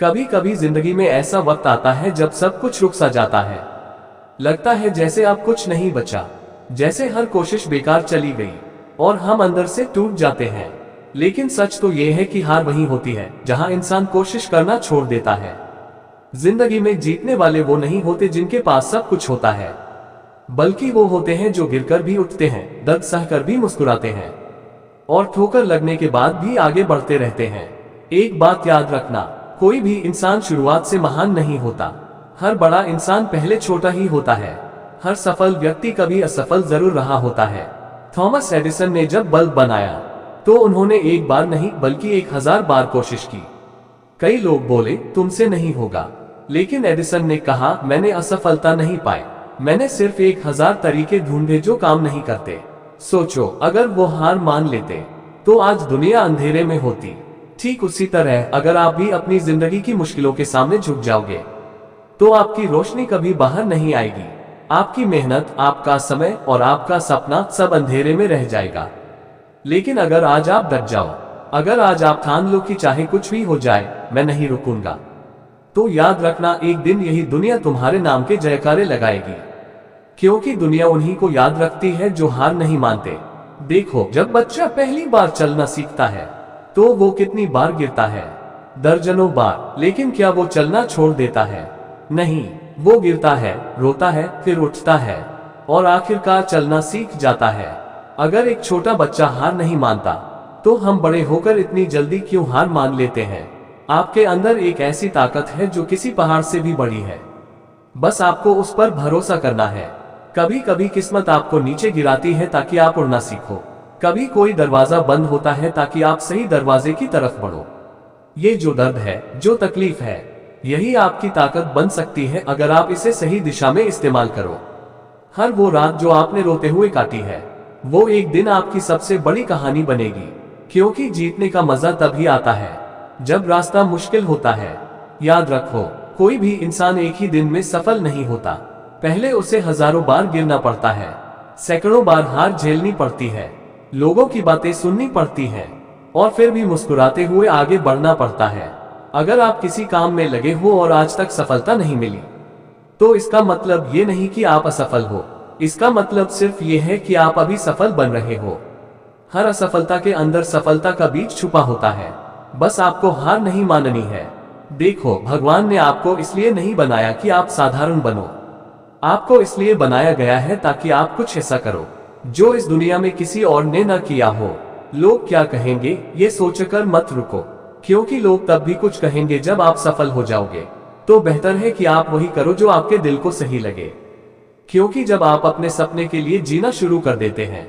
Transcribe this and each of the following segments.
कभी कभी जिंदगी में ऐसा वक्त आता है जब सब कुछ रुक सा जाता है। लगता है जैसे अब कुछ नहीं बचा, जैसे हर कोशिश बेकार चली गई और हम अंदर से टूट जाते हैं। लेकिन सच तो यह है कि हार वहीं होती है जहां इंसान कोशिश करना छोड़ देता है। जिंदगी में जीतने वाले वो नहीं होते जिनके पास सब कुछ होता है, बल्कि वो होते हैं जो गिरकर भी उठते हैं, दर्द सहकर भी मुस्कुराते हैं और ठोकर लगने के बाद भी आगे बढ़ते रहते हैं। एक बात याद रखना, कोई भी इंसान शुरुआत से महान नहीं होता। हर बड़ा इंसान पहले छोटा ही होता है। हर सफल व्यक्ति कभी असफल जरूर रहा होता है। थॉमस एडिसन ने जब बल्ब बनाया तो उन्होंने एक बार नहीं बल्कि 1000 बार कोशिश की। कई लोग बोले तुमसे नहीं होगा, लेकिन एडिसन ने कहा मैंने असफलता नहीं पाई, मैंने सिर्फ 1000 तरीके ढूंढे जो काम नहीं करते। सोचो, अगर वो हार मान लेते तो आज दुनिया अंधेरे में होती। ठीक उसी तरह अगर आप भी अपनी जिंदगी की मुश्किलों के सामने झुक जाओगे तो आपकी रोशनी कभी बाहर नहीं आएगी। आपकी मेहनत, आपका समय और आपका सपना सब अंधेरे में रह जाएगा। लेकिन अगर आज आप डट जाओ, अगर आज आप ठान लो कि चाहे कुछ भी हो जाए मैं नहीं रुकूंगा, तो याद रखना एक दिन यही दुनिया तुम्हारे नाम के जयकारे लगाएगी। क्योंकि दुनिया उन्हीं को याद रखती है जो हार नहीं मानते। देखो, जब बच्चा पहली बार चलना सीखता है तो वो कितनी बार गिरता है? दर्जनों बार। लेकिन क्या वो चलना छोड़ देता है? नहीं, वो गिरता है, रोता है, फिर उठता है और आखिरकार चलना सीख जाता है। अगर एक छोटा बच्चा हार नहीं मानता तो हम बड़े होकर इतनी जल्दी क्यों हार मान लेते हैं? आपके अंदर एक ऐसी ताकत है जो किसी पहाड़ से भी बड़ी है। बस आपको उस पर भरोसा करना है। कभी कभी किस्मत आपको नीचे गिराती है ताकि आप उड़ना सीखो। कभी कोई दरवाजा बंद होता है ताकि आप सही दरवाजे की तरफ बढ़ो। ये जो दर्द है, जो तकलीफ है, यही आपकी ताकत बन सकती है अगर आप इसे सही दिशा में इस्तेमाल करो। हर वो रात जो आपने रोते हुए काटी है, वो एक दिन आपकी सबसे बड़ी कहानी बनेगी। क्योंकि जीतने का मजा तभी आता है जब रास्ता मुश्किल होता है। याद रखो, कोई भी इंसान एक ही दिन में सफल नहीं होता। पहले उसे हजारों बार गिरना पड़ता है, सैकड़ों बार हार झेलनी पड़ती है, लोगों की बातें सुननी पड़ती हैं और फिर भी मुस्कुराते हुए आगे बढ़ना पड़ता है। अगर आप किसी काम में लगे हो और आज तक सफलता नहीं मिली तो इसका मतलब ये नहीं कि आप असफल हो। इसका मतलब सिर्फ ये है कि आप अभी सफल बन रहे हो। हर असफलता के अंदर सफलता का बीज छुपा होता है। बस आपको हार नहीं माननी है। देखो, भगवान ने आपको इसलिए नहीं बनाया कि आप साधारण बनो। आपको इसलिए बनाया गया है ताकि आप कुछ ऐसा करो जो इस दुनिया में किसी और ने न किया हो। लोग क्या कहेंगे ये सोचकर मत रुको, क्योंकि लोग तब भी कुछ कहेंगे जब आप सफल हो जाओगे। तो बेहतर है कि आप वही करो जो आपके दिल को सही लगे। क्योंकि जब आप अपने सपने के लिए जीना शुरू कर देते हैं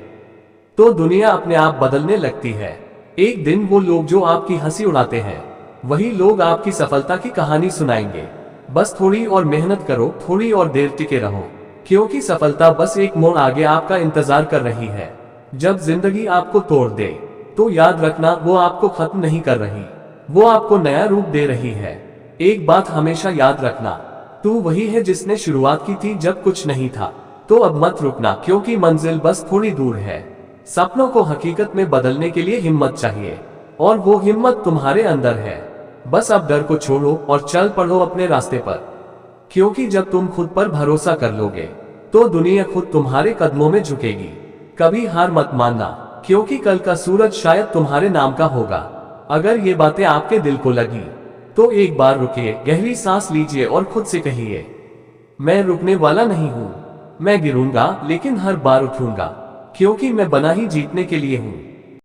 तो दुनिया अपने आप बदलने लगती है। एक दिन वो लोग जो आपकी हंसी उड़ाते हैं, वही लोग आपकी सफलता की कहानी सुनाएंगे। बस थोड़ी और मेहनत करो, थोड़ी और देर टिके रहो, क्योंकि सफलता बस एक मोड़ आगे आपका इंतजार कर रही है। जब जिंदगी आपको तोड़ दे तो याद रखना, वो आपको खत्म नहीं कर रही, वो आपको नया रूप दे रही है। एक बात हमेशा याद रखना, तू वही है जिसने शुरुआत की थी जब कुछ नहीं था। तो अब मत रुकना, क्योंकि मंजिल बस थोड़ी दूर है। सपनों को हकीकत में बदलने के लिए हिम्मत चाहिए और वो हिम्मत तुम्हारे अंदर है। बस अब डर को छोड़ो और चल पड़ो अपने रास्ते पर। क्योंकि जब तुम खुद पर भरोसा कर लोगे तो दुनिया खुद तुम्हारे कदमों में झुकेगी। कभी हार मत मानना, क्योंकि कल का सूरज शायद तुम्हारे नाम का होगा। अगर ये बातें आपके दिल को लगी तो एक बार रुकिए, गहरी सांस लीजिए और खुद से कहिए, मैं रुकने वाला नहीं हूँ। मैं गिरूंगा लेकिन हर बार उठूंगा, क्योंकि मैं बना ही जीतने के लिए हूँ।